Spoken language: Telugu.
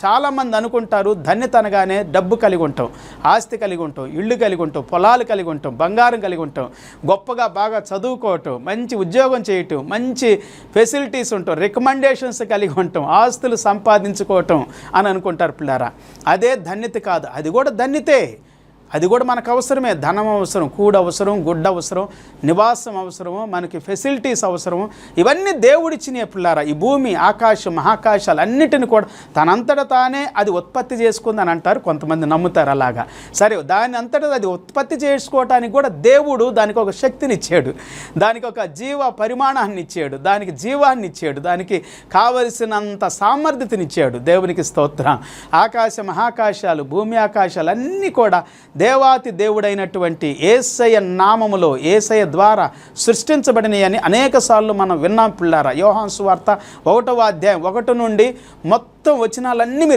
చాలామంది అనుకుంటారు ధన్యత అనగానే డబ్బు కలిగి ఉంటాం, ఆస్తి కలిగి ఉంటాం, ఇళ్ళు కలిగి ఉంటాం, పొలాలు కలిగి ఉంటాం, బంగారం కలిగి ఉంటాం, గొప్పగా బాగా చదువుకోవటం, మంచి ఉద్యోగం చేయటం, మంచి ఫెసిలిటీస్ ఉంటాం, రికమెండేషన్స్ కలిగి ఉంటాం, ఆస్తులు సంపాదించుకోవటం అని అనుకుంటారు పిల్లారా. అదే ధన్యత కాదు, అది కూడా ధన్యతే. అది కూడా మనకు అవసరమే. ధనం అవసరం, కూడ అవసరం, గుడ్డ అవసరం, నివాసం అవసరము, మనకి ఫెసిలిటీస్ అవసరము. ఇవన్నీ దేవుడిచ్చినే పిల్లారా. ఈ భూమి, ఆకాశం, మహాకాశాలు అన్నిటిని కూడా తనంతట తానే అది ఉత్పత్తి చేసుకుందని అంటారు, కొంతమంది నమ్ముతారు అలాగా. సరే, దాని అంతటా అది ఉత్పత్తి చేసుకోవటానికి కూడా దేవుడు దానికి ఒక శక్తిని ఇచ్చాడు, దానికి ఒక జీవ పరిమాణాన్ని ఇచ్చాడు, దానికి జీవాన్ని ఇచ్చాడు, దానికి కావలసినంత సామర్థ్యతనిచ్చాడు. దేవునికి స్తోత్రం. ఆకాశ మహాకాశాలు, భూమి ఆకాశాలు అన్నీ కూడా దేవాతి దేవుడైనటువంటి యేసయ్య నామములో, యేసయ్య ద్వారా సృష్టించబడినయని అనేక సార్లు మనం విన్నాం పిల్లారా. యోహాను సువార్త 1వ అధ్యాయం 1 నుండి మొత్తం వచనాలన్నీ